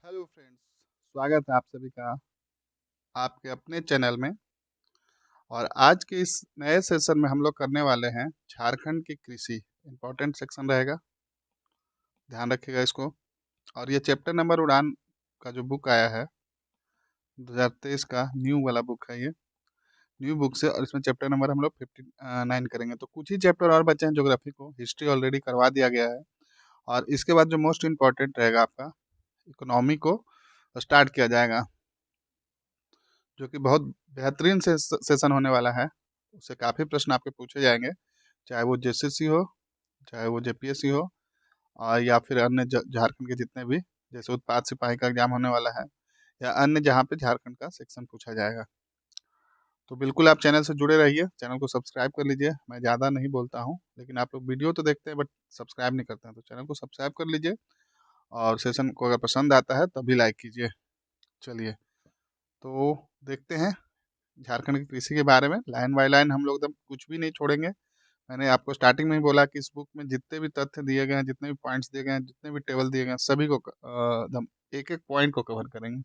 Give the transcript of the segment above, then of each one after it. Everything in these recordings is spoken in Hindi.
हेलो फ्रेंड्स, स्वागत है आप सभी का आपके अपने चैनल में। और आज के इस नए सेशन में हम लोग करने वाले हैं झारखंड की कृषि। इम्पोर्टेंट सेक्शन रहेगा, ध्यान रखिएगा इसको। और ये चैप्टर नंबर उड़ान का जो बुक आया है 2023 का न्यू वाला बुक है, ये न्यू बुक से। और इसमें चैप्टर नंबर हम लोग 59 करेंगे। तो कुछ ही चैप्टर और बचे हैं। ज्योग्राफी को, हिस्ट्री ऑलरेडी करवा दिया गया है। और इसके बाद जो मोस्ट इम्पॉर्टेंट रहेगा आपका इकोनॉमी को स्टार्ट किया जाएगा, जो कि बहुत बेहतरीन सेशन होने वाला है। उससे काफ़ी प्रश्न आपके पूछे जाएंगे, चाहे वो जेसीसी हो, चाहे वो जेपीएससी हो, और या फिर अन्य झारखंड के जितने भी, जैसे उत्पाद सिपाही का एग्जाम होने वाला है, या अन्य जहाँ पे झारखंड का सेक्शन पूछा जाएगा। तो बिल्कुल आप चैनल से जुड़े रहिए, चैनल को सब्सक्राइब कर लीजिए। मैं ज़्यादा नहीं बोलता हूँ, लेकिन आप लोग वीडियो तो देखते हैं बट सब्सक्राइब नहीं करते हैं, तो चैनल को सब्सक्राइब कर लीजिए। और सेशन को अगर पसंद आता है तभी लाइक कीजिए। चलिए तो देखते हैं झारखंड की कृषि के बारे में। लाइन बाय लाइन हम लोग एकदम कुछ भी नहीं छोड़ेंगे। मैंने आपको स्टार्टिंग में ही बोला कि इस बुक में जितने भी तथ्य दिए गए हैं, जितने भी पॉइंट्स दिए गए हैं, जितने भी टेबल दिए गए हैं, सभी को एकदम एक एक पॉइंट को कवर करेंगे।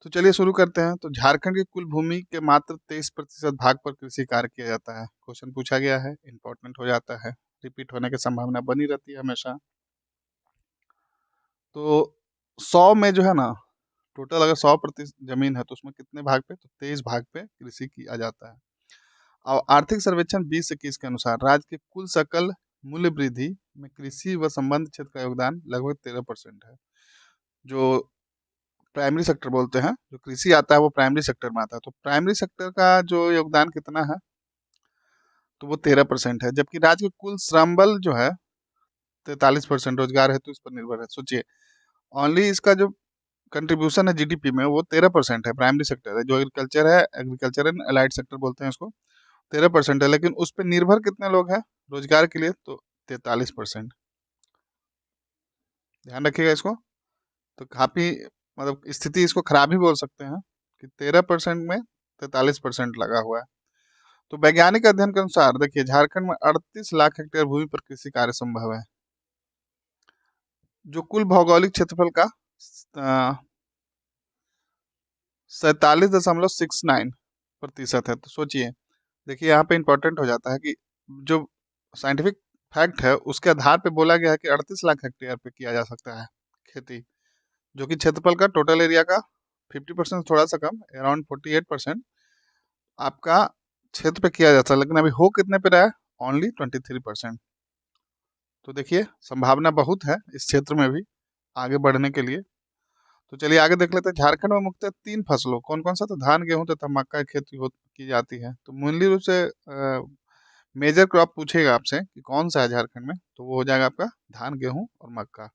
तो चलिए शुरू करते हैं। तो झारखंड की कुल भूमि के मात्र 23% भाग पर कृषि कार्य किया जाता है। क्वेश्चन पूछा गया है, इंपॉर्टेंट हो जाता है, रिपीट होने की संभावना बनी रहती है हमेशा। तो 100 में जो है ना, टोटल अगर 100% जमीन है तो उसमें कितने भाग पे, तो 23 भाग पे कृषि किया जाता है। और आर्थिक सर्वेक्षण 2021 के अनुसार राज्य के कुल सकल मूल्य वृद्धि में कृषि व संबंध क्षेत्र का योगदान लगभग 13% है। जो प्राइमरी सेक्टर बोलते हैं, जो कृषि आता है वो प्राइमरी सेक्टर में आता है। तो प्राइमरी सेक्टर का जो योगदान कितना है, तो वो 13% है। जबकि राज्य के कुल श्रम बल जो है 43% रोजगार है, तो इस पर निर्भर है। सोचिए, ओनली इसका जो कंट्रीब्यूशन है जीडीपी में वो 13% है, प्राइमरी सेक्टर है। जो एग्रीकल्चर है, एग्रीकल्चर एंड अलाइड सेक्टर बोलते हैं इसको, 13% है। लेकिन उस पर निर्भर कितने लोग हैं रोजगार के लिए, तो 43%। ध्यान रखिएगा इसको। तो काफी मतलब स्थिति इसको खराब ही बोल सकते हैं कि 13% में 43% लगा हुआ है। तो वैज्ञानिक अध्ययन के अनुसार देखिए, झारखंड में 38 लाख हेक्टेयर भूमि पर कृषि कार्य संभव है, जो कुल भौगोलिक क्षेत्रफल का 47.69% है। तो सोचिए, देखिए यहाँ पे इंपॉर्टेंट हो जाता है कि जो साइंटिफिक फैक्ट है उसके आधार पे बोला गया है कि 38 लाख हेक्टेयर पे किया जा सकता है खेती, जो कि क्षेत्रफल का टोटल एरिया का 50% थोड़ा सा कम, अराउंड 48% आपका क्षेत्र पे किया जाता है। लेकिन अभी हो कितने पे रहा है, ओनली 23%। तो देखिए संभावना बहुत है इस क्षेत्र में भी आगे बढ़ने के लिए। तो चलिए आगे देख लेते हैं। झारखंड में मुख्यतः 3 फसलों, कौन कौन सा, तो धान, गेहूं तथा मक्का की खेती की जाती है। तो मूल्य रूप से मेजर क्रॉप पूछेगा आपसे कि कौन सा है झारखंड में, तो वो हो जाएगा आपका धान, गेहूं और मक्का।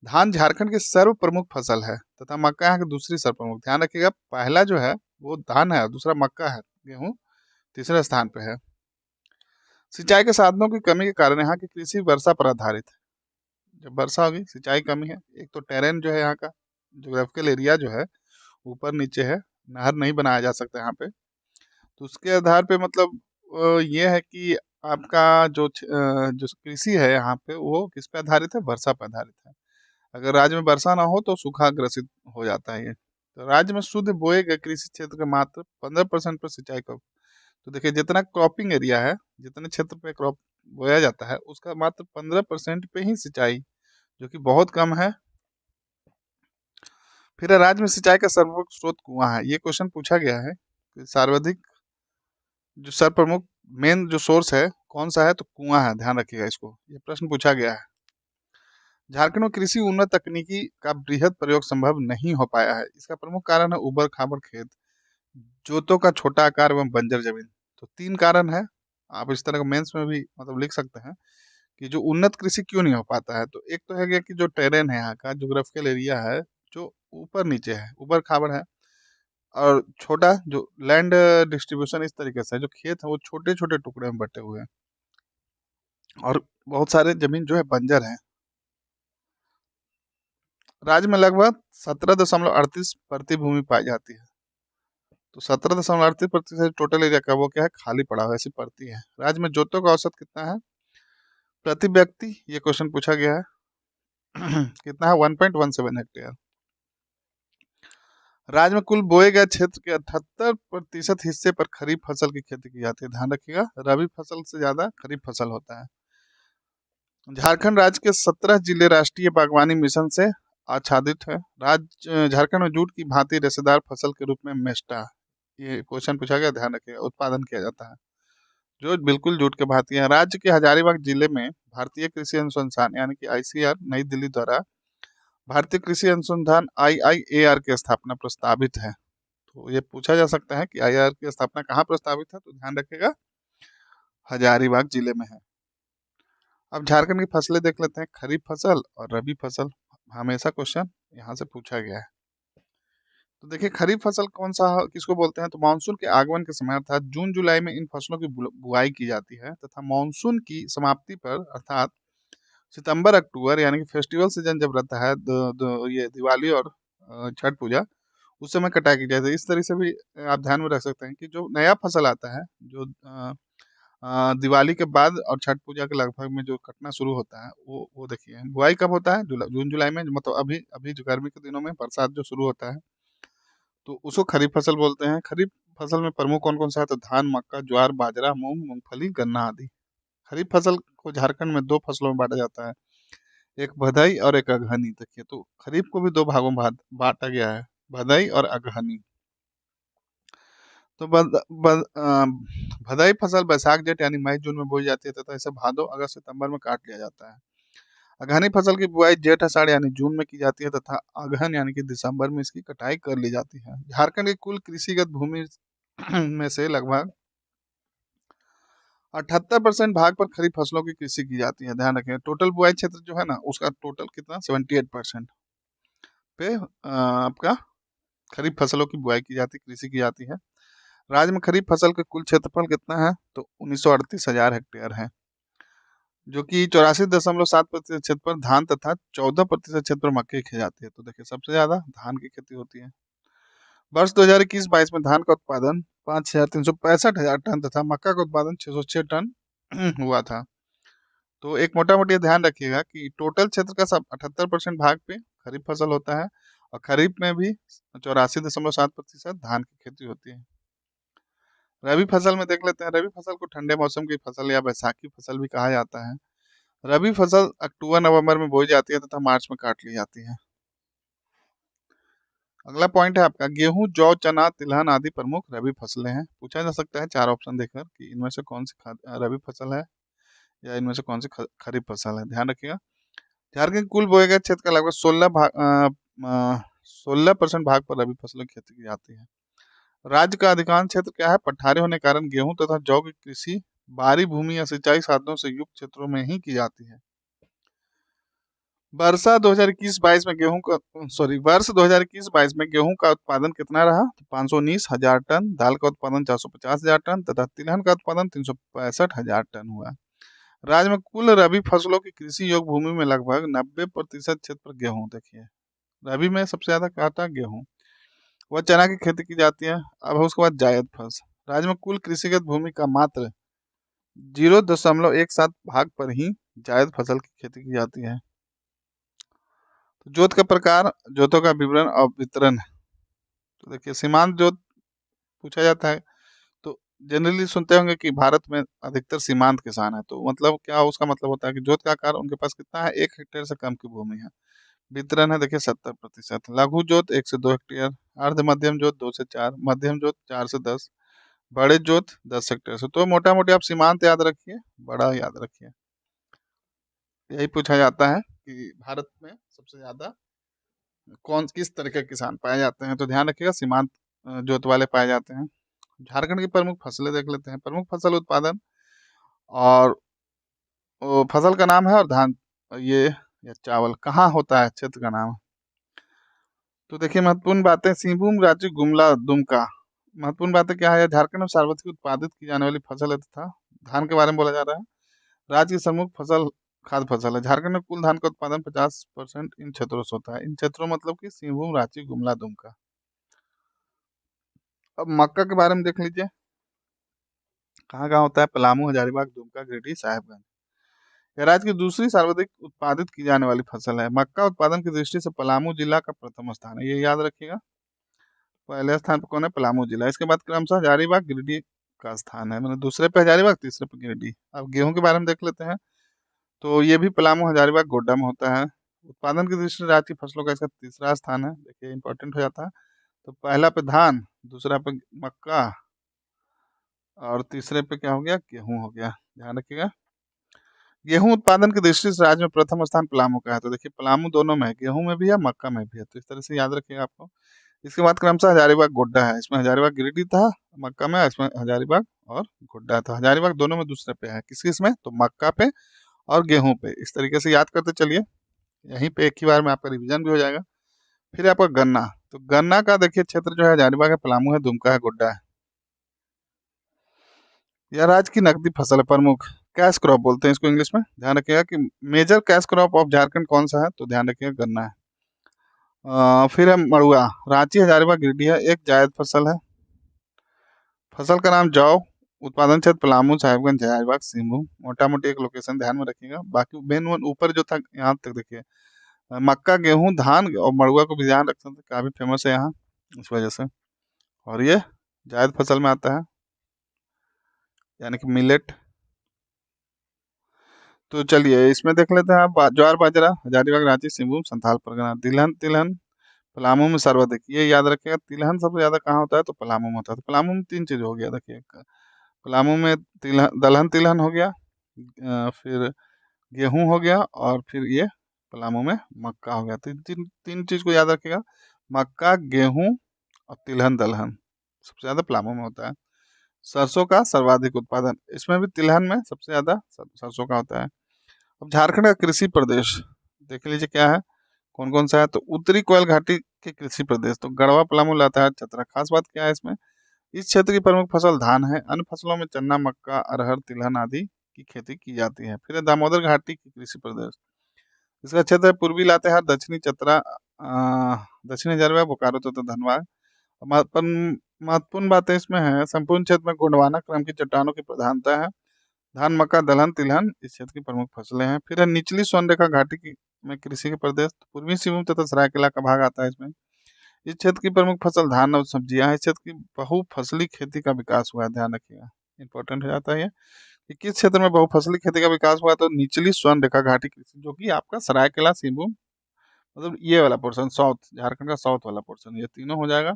धान झारखंड की सर्व प्रमुख फसल है तथा मक्का यहाँ की दूसरी सर्व प्रमुख। ध्यान रखिएगा, पहला जो है वो धान है, दूसरा मक्का है, गेहूं तीसरे स्थान पे है। सिंचाई के साधनों की कमी के कारण यहाँ की कृषि वर्षा पर आधारित है। जब वर्षा होगी सिंचाई कमी है। एक तो टेरेन जो है यहाँ का, जोग्राफिकल एरिया जो है ऊपर नीचे है, नहर नहीं बनाया जा सकता यहाँ पे। तो उसके आधार पे मतलब ये है कि आपका जो कृषि है यहाँ पे वो किस पे आधारित है, वर्षा पे आधारित है। अगर राज्य में वर्षा ना हो तो सूखा ग्रसित हो जाता है ये। तो राज्य में शुद्ध बोए गए कृषि क्षेत्र का मात्र 15% पर सिंचाई का। तो देखिए जितना क्रॉपिंग एरिया है, जितने क्षेत्र पे क्रॉप बोया जाता है, उसका मात्र 15% पे ही सिंचाई, जो कि बहुत कम है। फिर राज्य में सिंचाई का सर्वप्रमुख स्रोत कुआं है। ये क्वेश्चन पूछा गया है कि सर्वाधिक जो सर्वप्रमुख मेन जो सोर्स है कौन सा है, तो कुआं है। ध्यान रखिएगा इसको, ये प्रश्न पूछा गया है। झारखंड में कृषि उन्नत तकनीकी का बृहद प्रयोग संभव नहीं हो पाया है। इसका प्रमुख कारण है उबड़ खाबड़ खेत, जोतों का छोटा आकार एवं बंजर जमीन। तो 3 कारण है। आप इस तरह का मेंस में भी मतलब लिख सकते हैं कि जो उन्नत कृषि क्यों नहीं हो पाता है। तो एक तो है कि जो टेरेन है, यहाँ का जोग्राफिकल एरिया है जो ऊपर नीचे है, ऊबड़ खाबड़ है। और छोटा जो लैंड डिस्ट्रीब्यूशन इस तरीके से है, जो खेत है वो छोटे छोटे टुकड़े में बटे हुए हैं। और बहुत सारे जमीन जो है बंजर है। राज्य में लगभग 17.38 भूमि पाई जाती है। तो 17.38% टोटल एरिया का वो क्या है, खाली पड़ा हुआ ऐसी पड़ती है। राज्य में जोतों का औसत कितना है प्रति व्यक्ति, ये क्वेश्चन पूछा गया है। कितना है, 1.17 हेक्टेयर। राज्य में कुल बोए गए क्षेत्र के 78% हिस्से पर खरीफ फसल की खेती की जाती है। ध्यान रखिएगा, रबी फसल से ज्यादा खरीफ फसल होता है। झारखंड राज्य के 17 जिले राष्ट्रीय बागवानी मिशन से आच्छादित है। राज्य झारखंड में जूट की भांति रेशेदार फसल के रूप में मेस्टा, ये क्वेश्चन पूछा गया, ध्यान रखिएगा, उत्पादन किया जाता है, जो बिल्कुल जूट के भांति है। राज्य के हजारीबाग जिले में भारतीय कृषि अनुसंधान यानी कि आईसीआर नई दिल्ली द्वारा भारतीय कृषि अनुसंधान आईआईएआर की स्थापना प्रस्तावित है। तो ये पूछा जा सकता है कि आईआईआर की स्थापना कहाँ प्रस्तावित है, तो ध्यान रखिएगा हजारीबाग जिले में है। अब झारखंड की फसलें देख लेते हैं, खरीफ फसल और रबी फसल, हमेशा क्वेश्चन यहाँ से पूछा गया है। तो देखिए खरीफ फसल कौन सा किसको बोलते हैं, तो मानसून के आगमन के समय अर्थात जून जुलाई में इन फसलों की बुआई की जाती है तथा मानसून की समाप्ति पर अर्थात सितंबर अक्टूबर यानी कि फेस्टिवल सीजन जब रहता है, ये दिवाली और छठ पूजा, उस समय कटाई की जाती है। इस तरह से भी आप ध्यान में रख सकते हैं कि जो नया फसल आता है, जो दिवाली के बाद और छठ पूजा के लगभग में जो कटना शुरू होता है, वो देखिए बुआई कब होता है, जून जुलाई में, मतलब अभी अभी जो गर्मी के दिनों में बरसात जो शुरू होता है, तो उसको खरीफ फसल बोलते हैं। खरीफ फसल में प्रमुख कौन कौन सा है, तो धान, मक्का, ज्वार, बाजरा, मूंग, मूंगफली, गन्ना आदि। खरीफ फसल को झारखंड में दो फसलों में बांटा जाता है, एक भदई और एक अगहनी। देखिए तो खरीफ को भी दो भागों में बांटा गया है, भदई और अगहनी। तो भदई फसल बैसाख जेठ यानी मई जून में बोई जाती है तथा इसे भादो अगस्त सितंबर में काट लिया जाता है। अगहनी फसल की बुआई जेठ आषाढ़ यानी जून में की जाती है तथा अगहन यानी कि दिसंबर में इसकी कटाई कर ली जाती है। झारखंड की कुल कृषिगत भूमि में से लगभग 78% भाग पर खरीफ फसलों की कृषि की जाती है। ध्यान रखें, टोटल बुआई क्षेत्र जो है ना, उसका टोटल कितना 78% पे आपका खरीफ फसलों की बुआई की जाती, कृषि की जाती है। राज्य में खरीफ फसल के कुल क्षेत्रफल कितना है, तो 1938,000 हेक्टेयर है, जो कि 84.7% क्षेत्र पर धान तथा 14% क्षेत्र पर मक्के की जाती है। तो देखिए सबसे ज्यादा धान की खेती होती है। वर्ष 2021-22 में धान का उत्पादन 5,365,000 टन तथा मक्का का उत्पादन 606 टन हुआ था। तो एक मोटा मोटी ध्यान रखिएगा कि टोटल क्षेत्र का सब 78% भाग पे खरीफ फसल होता है और खरीफ में भी 84.7% धान की खेती होती है। रबी फसल में देख लेते हैं, रबी फसल को ठंडे मौसम की फसल या बैसाखी फसल भी कहा जाता है। रबी फसल अक्टूबर नवंबर में बोई जाती है तथा मार्च में काट ली जाती है। अगला पॉइंट है आपका, गेहूं, जौ, चना, तिलहन आदि प्रमुख रबी फसलें हैं। पूछा जा सकता है चार ऑप्शन देकर कि इनमें से कौन सी रबी फसल है या इनमें से कौन सी खरीफ फसल है। ध्यान रखिएगा, झारखंड के कुल बोए गए क्षेत्र का लगभग 16% भाग पर रबी फसलों की खेती की जाती है। राज्य का अधिकांश क्षेत्र क्या है, पठारी होने के कारण गेहूं तथा जौ की कृषि बारी भूमि या सिंचाई साधनों से युक्त क्षेत्रों में ही की जाती है। वर्ष 2021-22 में गेहूं का वर्ष 2021-22 में गेहूं का उत्पादन कितना रहा, तो 519,000 टन, दाल का उत्पादन 450,000 टन तथा तिलहन का उत्पादन 365,000 टन हुआ। राज्य में कुल रबी फसलों की कृषि योग्य भूमि में लगभग 90% क्षेत्र पर गेहूं, देखिए रबी में सबसे ज्यादा काटा गेहूं व चना की खेती की जाती है। अब उसके बाद जायद फसल, राज्य में कुल कृषिगत भूमि का मात्र 0.17 भाग पर ही जायद फसल की खेती की जाती है। तो जोत का प्रकार, जोतों का विवरण और वितरण। तो देखिए सीमांत जोत पूछा जाता है, तो जनरली सुनते होंगे कि भारत में अधिकतर सीमांत किसान है, तो मतलब क्या उसका मतलब होता है कि जोत का आकार उनके पास कितना है, 1 हेक्टेयर से कम की भूमि है। वितरण है देखिए 70%। लघु जोत 1 से 2 हेक्टेयर, अर्ध मध्यम जोत 2 से 4, मध्यम जोत 4 से 10, बड़े जोत 10 हेक्टेयर से। तो मोटा मोटी आप सीमांत याद रखिए, बड़ा याद रखिए, यही पूछा जाता है कि भारत में सबसे ज्यादा कौन किस तरह के किसान पाए जाते हैं, तो ध्यान रखिएगा सीमांत जोत वाले पाए जाते हैं। झारखंड की प्रमुख फसलें देख लेते हैं, प्रमुख फसल उत्पादन और फसल का नाम है और धान ये या चावल कहाँ होता है, क्षेत्र का नाम। तो देखिए महत्वपूर्ण बातें, सिंहभूम, रांची, गुमला, दुमका। महत्वपूर्ण बातें क्या है, झारखंड में सर्वाधिक उत्पादित की जाने वाली फसल है तथा धान के बारे में बोला जा रहा है। राज्य की प्रमुख फसल खाद्य फसल है। झारखंड में कुल धान का उत्पादन 50% इन क्षेत्रों से होता है। इन क्षेत्रों मतलब कि सिंहभूम, रांची, गुमला, दुमका। अब मक्का के बारे में देख लीजिए, कहाँ कहाँ होता है, पलामू, हजारीबाग, दुमका, गिरिडीह, साहेबगंज। यह राज्य की दूसरी सर्वाधिक उत्पादित की जाने वाली फसल है। मक्का उत्पादन की दृष्टि से पलामू जिला का प्रथम स्थान है, ये याद रखिएगा। पहले स्थान पर कौन है? पलामू जिला। इसके बाद क्रमशः हजारीबाग गिरिडीह का स्थान है, मतलब दूसरे पे हजारीबाग, तीसरे पे गिरिडीह। अब गेहूं के बारे में देख लेते हैं। तो ये भी पलामू, हजारीबाग, गोड्डा में होता है। उत्पादन की दृष्टि से राज्य की फसलों का इसका तीसरा स्थान है। देखिए इंपॉर्टेंट हो जाता है। तो पहला पे धान, दूसरा पे मक्का, और तीसरे पे क्या हो गया? गेहूं हो गया। ध्यान रखिएगा। गेहूं उत्पादन की दृष्टि से राज्य में प्रथम स्थान पलामू का है। तो देखिए पलामू दोनों में है, गेहूं में भी है, मक्का में भी है। तो इस तरह से याद रखिएगा आपको। इसके बाद क्रमशः हजारीबाग, गोड्डा है। इसमें हजारीबाग गिरिडीह था मक्का में, इसमें हजारीबाग और गोड्डा था। हजारीबाग दोनों में दूसरे पे है। किस किस में? तो मक्का पे और गेहूं पे। इस तरीके से याद करते चलिए, यहीं पे एक ही बार में आपका रिवीजन भी हो जाएगा। फिर आपका गन्ना। तो गन्ना का देखिए क्षेत्र जो है हजारीबाग है, पलामू है, दुमका है, गोड्डा है। यह राज्य की नकदी फसल है, प्रमुख कैश क्रॉप बोलते हैं इसको इंग्लिश में। ध्यान रखिएगा कि major cash crop of Jharkhand कौन सा है? तो ध्यान रखिएगा गन्ना है। फिर है मड़ुआ। रांची, हजारीबाग, गिरिडीह है, एक जायद फसल है। फसल का नाम जौ। उत्पादन क्षेत्र पलामू, साहिबगंज, हजारीबाग, सिंहभूम। मोटा मोटी एक लोकेशन ध्यान में रखिएगा। बाकी मेन वन ऊपर जो था यहाँ तक देखिए, मक्का, गेहूं, धान और मड़ुआ को भी ध्यान रख सकते हैं, काफी फेमस है यहाँ इस वजह से। और ये जायद फसल में आता है, यानी कि मिलेट। तो चलिए इसमें देख लेते हैं आप। ज्वार बाजरा, हजारीबाग, रांची, सिंहभूम, संथाल परगना। तिलहन, तिलहन पलामू में सर्वाधिक। ये याद रखिएगा, तिलहन सबसे ज्यादा कहाँ होता है? तो पलामू में होता है। तो पलामू में तीन चीज हो गया देखिए, पलामू में तिलहन, दलहन तिलहन हो गया, फिर गेहूं हो गया, और फिर ये पलामू में मक्का हो गया। तीन तीन तीन चीज को याद रखिएगा, मक्का, गेहूं और तिलहन दलहन सबसे ज्यादा पलामू में होता है। सरसों का सर्वाधिक उत्पादन, इसमें भी तिलहन में सबसे ज्यादा सरसों का होता है। अब झारखंड का कृषि प्रदेश देख लीजिए क्या है, कौन कौन सा है। तो उत्तरी कोयल घाटी के कृषि प्रदेश, तो गढ़वा, पलामू, लातेहार, चतरा। खास बात क्या है इसमें? इस क्षेत्र की प्रमुख फसल धान है। अन्य फसलों में चना, मक्का, अरहर, तिलहन आदि की खेती की जाती है। फिर है दामोदर घाटी की कृषि प्रदेश। इसका क्षेत्र है पूर्वी लातेहार, दक्षिणी चतरा, दक्षिणी हजारीबाग, बोकारो तथा धनबाद। महत्वपूर्ण बातें इसमें है, संपूर्ण क्षेत्र में गोंडवाना क्रम की चट्टानों की प्रधानता है। धान, मक्का, दलहन, तिलहन इस क्षेत्र की प्रमुख फसलें हैं। फिर है निचली स्वर्णरेखा घाटी की में कृषि के प्रदेश, पूर्वी सिंहभूम तथा सरायकेला का भाग आता है इसमें। इस क्षेत्र की प्रमुख फसल धान और सब्जियां हैं। इस क्षेत्र की बहुफसली खेती का विकास हुआ है, ध्यान रखिएगा, इंपॉर्टेंट हो जाता है ये कि किस क्षेत्र में बहुफसली खेती का विकास हुआ। तो निचली स्वर्ण रेखा घाटी कृषि, जो कि आपका सरायकेला, सिंहभूम, मतलब ये वाला पोर्शन, साउथ झारखंड का साउथ वाला पोर्शन, ये तीनों हो जाएगा।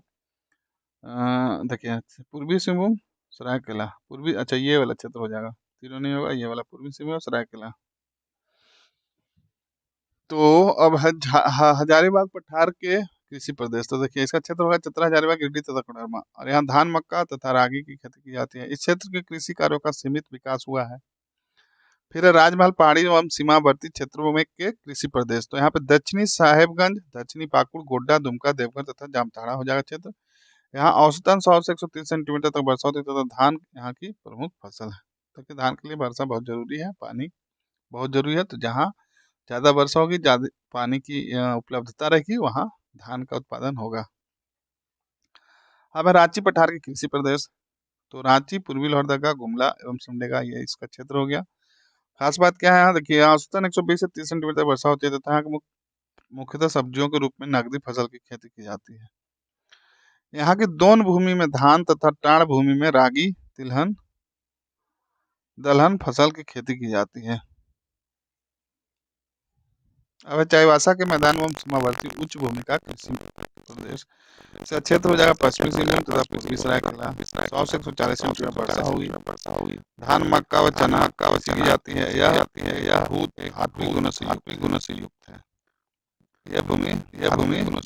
देखिए पूर्वी सिंहभूम, सरायकेला, पूर्वी, अच्छा ये वाला क्षेत्र हो जाएगा, तीनों नहीं होगा, ये वाला पूर्वी सिंहभूम, सरायकेला। तो अब हजारीबाग पठार के कृषि प्रदेश। तो देखिए इसका क्षेत्र होगा चतरा, हजारीबाग, गिरिडीह तथा कोडरमा, और यहाँ धान, मक्का तथा रागी की खेती की जाती है। इस क्षेत्र के कृषि कार्यों का सीमित विकास हुआ है। फिर है राजमहल पहाड़ी एवं सीमावर्ती क्षेत्रों में के कृषि प्रदेश। तो यहाँ पे दक्षिणी साहेबगंज, दक्षिणी पाकुड़, गोड्डा, दुमका, देवघर तथा जामताड़ा हो जाएगा क्षेत्र। यहाँ औसतन 100 से 130 सेंटीमीटर तक वर्षा होती है तथा धान यहाँ की प्रमुख फसल है। तो धान के लिए वर्षा बहुत जरूरी है, पानी बहुत जरूरी है। तो जहाँ ज़्यादा वर्षा होगी, ज़्यादा पानी की उपलब्धता रहेगी, वहाँ धान का उत्पादन होगा। अब है रांची पठार के कृषि प्रदेश। तो रांची, पूर्वी लोहरदगा, गुमला एवं सिमडेगा, ये इसका क्षेत्र हो गया। खास बात क्या है यहाँ देखिए, यहाँ औसतन 120 से 30 सेंटीमीटर वर्षा होती है तथा यहाँ के मुख्यतः सब्जियों के रूप में नकदी फसल की खेती की जाती है। यहाँ की दोन भूमि में धान तथा टाण भूमि में रागी, तिलहन, दलहन फसल की खेती की जाती है। अब है चाईबासा के मैदान एवं सीमावर्ती उच्च भूमि का कृषि प्रदेश। इसका क्षेत्र हो जाएगा पश्चिमी सिंहभूम तथा पूर्वी सरायकेला। 100 से 140 सेंटीमीटर वर्षा होगी। धान, मक्का व चना कृषि की जाती है। यह भूत धात्विक गुणों से युक्त है। यह भूमि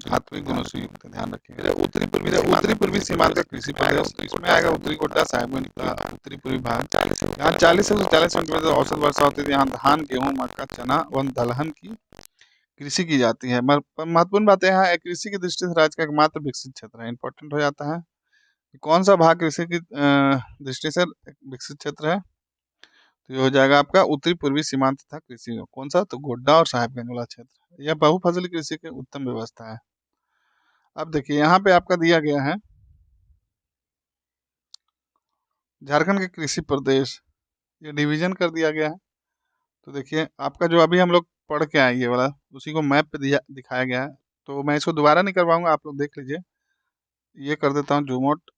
धात्विक गुणों से युक्त है, ध्यान रखिएगा। उत्तरी पूर्वी सीमांत का कृषि प्रदेश, तो इसमें आएगा उत्तरी गोड्डा, साहिबगंज का उत्तरी पूर्वी भाग। यहाँ 40 से 40 सेंटीमीटर औसत वर्षा होती है। यहाँ धान, गेहूं, मक्का, चना व दलहन की कृषि की जाती है। महत्वपूर्ण बातें यहाँ कृषि की दृष्टि से राज्य का एकमात्र विकसित क्षेत्र है, इंपॉर्टेंट हो जाता है। कौन सा भाग कृषि की दृष्टि से विकसित क्षेत्र है? तो ये हो जाएगा आपका उत्तरी पूर्वी सीमांत तथा कृषि। कौन सा? तो गोड्डा और साहिबगंज वाला क्षेत्र। यह बहुफसली कृषि की उत्तम व्यवस्था है। अब देखिए यहाँ पे आपका दिया गया है झारखंड के कृषि प्रदेश, ये डिवीजन कर दिया गया है। तो देखिए आपका जो अभी हम लोग पढ़ के आए ये वाला, उसी को मैप पे दिखाया गया है। तो मैं इसको दोबारा नहीं करवाऊंगा, आप लोग देख लीजिए। ये कर देता हूँ जूम आउट।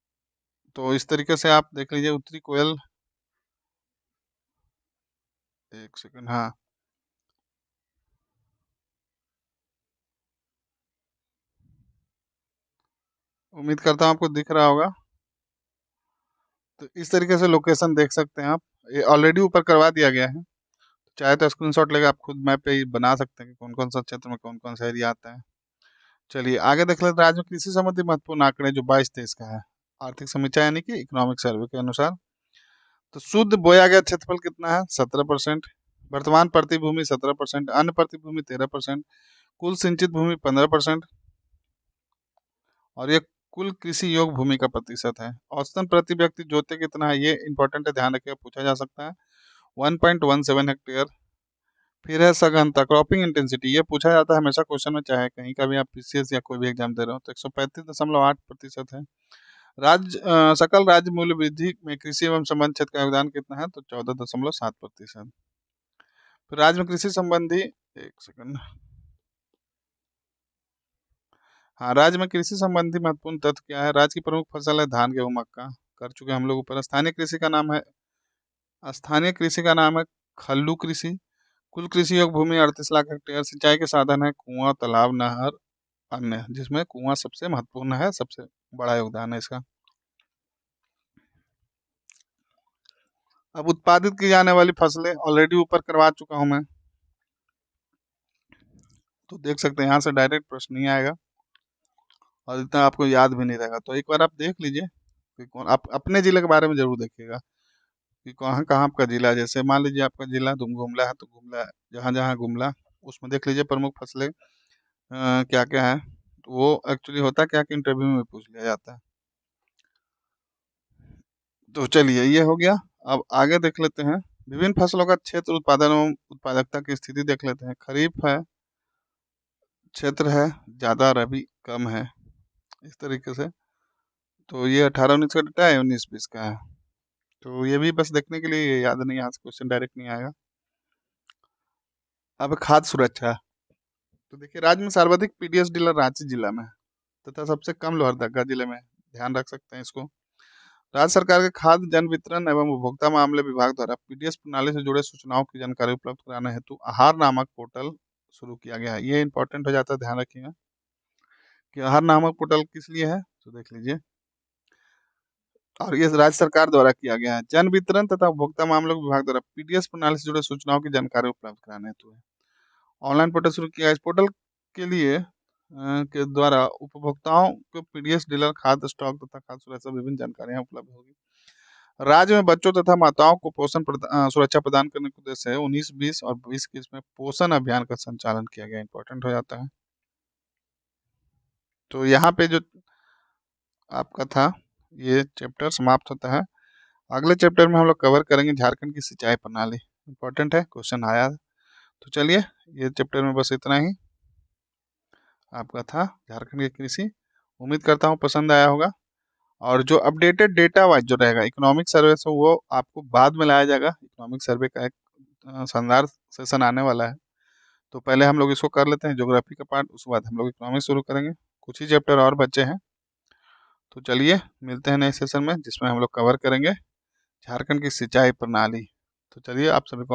तो इस तरीके से आप देख लीजिए उत्तरी कोयल। एक सेकंड, हाँ। उम्मीद करता हूँ आपको दिख रहा होगा। तो इस तरीके से लोकेशन देख सकते हैं आप। ये ऑलरेडी ऊपर करवा दिया गया है। चाहे तो स्क्रीनशॉट लेके आप खुद मैप पे ही बना सकते हैं कि कौन कौन सा क्षेत्र में कौन कौन सा एरिया आता है। चलिए आगे देख लेते हैं। राज्य में कृषि संबंधी महत्वपूर्ण आंकड़े जो 22-23 का है, आर्थिक समीक्षा यानी कि इकोनॉमिक सर्वे के अनुसार। तो शुद्ध बोया गया क्षेत्रफल कितना है? 17%। वर्तमान प्रतिभूमि 17%, अन्य प्रतिभूमि 13%, कुल सिंचित भूमि 15%, और ये कुल कृषि योग्य भूमि का प्रतिशत है। औसतन प्रति व्यक्ति जोते कितना है, ये इंपॉर्टेंट है, ध्यान रखिए, पूछा जा सकता है। 1.17 हेक्टेयर। फिर है सघनता, क्रॉपिंग इंटेंसिटी, ये पूछा जाता है हमेशा क्वेश्चन में, चाहे कहीं का भी आप पीसीएस या कोई भी एग्जाम दे रहे हो। तो 135.8% है। सकल राज्य मूल्य वृद्धि में कृषि एवं संबंध क्षेत्र का योगदान कितना है? तो 14.7%। फिर राज्य में कृषि संबंधी, एक सेकंड, हाँ, राज्य में कृषि संबंधी महत्वपूर्ण तथ्य क्या है? राज्य की प्रमुख फसल है धान, गेहूं, मक्का, कर चुके हैं हम लोग ऊपर। स्थानीय कृषि का नाम है खल्लू कृषि। कुल कृषि योग्य भूमि 38 लाख हेक्टेयर। सिंचाई के साधन है कुआं, तालाब, नहर, अन्य, जिसमें कुआं सबसे महत्वपूर्ण है, सबसे बड़ा योगदान है इसका। अब उत्पादित की जाने वाली फसलें ऑलरेडी ऊपर करवा चुका हूं मैं, तो देख सकते हैं यहाँ से डायरेक्ट प्रश्न नहीं आएगा और इतना आपको याद भी नहीं रहेगा। तो एक बार आप देख लीजिए कि कौन, आप अपने जिले के बारे में जरूर देखिएगा कि कहाँ कहाँ आपका जिला है। जैसे मान लीजिए आपका जिला गुमला है, तो गुमला, जहाँ जहाँ गुमला, उसमें देख लीजिए प्रमुख फसलें क्या क्या है। तो वो एक्चुअली होता क्या कि इंटरव्यू में पूछ लिया जाता है। तो चलिए ये हो गया। अब आगे देख लेते हैं। विभिन्न फसलों का क्षेत्र, उत्पादन एवं उत्पादकता की स्थिति देख लेते हैं। खरीफ है क्षेत्र है ज़्यादा, रबी कम है, इस तरीके से। तो ये 18-19 का डेटा है, 19-20 का है। तो ये भी बस देखने के लिए, याद नहीं, यहाँ से क्वेश्चन डायरेक्ट नहीं आएगा। अब खाद्य सुरक्षा। तो देखिए राज्य में सर्वाधिक पीडीएस डीलर रांची जिला में है, तथा सबसे कम लोहरदगा जिले में है। ध्यान रख सकते हैं इसको। राज्य सरकार के खाद्य जन वितरण एवं उपभोक्ता मामले विभाग द्वारा पीडीएस प्रणाली से जुड़े सूचनाओं की जानकारी उपलब्ध कराने हेतु आहार नामक पोर्टल शुरू किया गया है। ये इंपॉर्टेंट हो जाता है, ध्यान रखिएगा कि आहार नामक पोर्टल किस लिए है, तो देख लीजिए। और ये राज्य सरकार द्वारा किया गया है। जन वितरण तथा उपभोक्ता मामलों विभाग द्वारा पीडीएस प्रणाली से जुड़े सूचनाओं की जानकारी उपलब्ध कराने हेतु है। ऑनलाइन पोर्टल शुरू किया है। इस पोर्टल के लिए के द्वारा उपभोक्ताओं को पीडीएस डीलर, खाद्य स्टॉक तथा खाद्य सुरक्षा विभिन्न जानकारियां उपलब्ध होगी। राज्य में बच्चों तथा माताओं को सुरक्षा प्रदान करने के उद्देश्य से 19-20 और 20-21 में पोषण अभियान का संचालन किया गया। इंपॉर्टेंट हो जाता है। तो यहाँ पे जो आपका था, ये चैप्टर समाप्त होता है। अगले चैप्टर में हम लोग कवर करेंगे झारखंड की सिंचाई प्रणाली। इंपॉर्टेंट है, क्वेश्चन आया। तो चलिए, ये चैप्टर में बस इतना ही आपका था, झारखंड की कृषि। उम्मीद करता हूँ पसंद आया होगा। और जो अपडेटेड डेटा वाइज जो रहेगा इकोनॉमिक सर्वे से, वो आपको बाद में लाया जाएगा। इकोनॉमिक सर्वे का एक शानदार सेशन आने वाला है। तो पहले हम लोग इसको कर लेते हैं, ज्योग्राफी का पार्ट, उसके बाद हम लोग इकोनॉमिक्स शुरू करेंगे। कुछ ही चैप्टर और बचे हैं। तो चलिए मिलते हैं नए सेशन में, जिसमें हम लोग कवर करेंगे झारखंड की सिंचाई प्रणाली। तो चलिए आप सभी को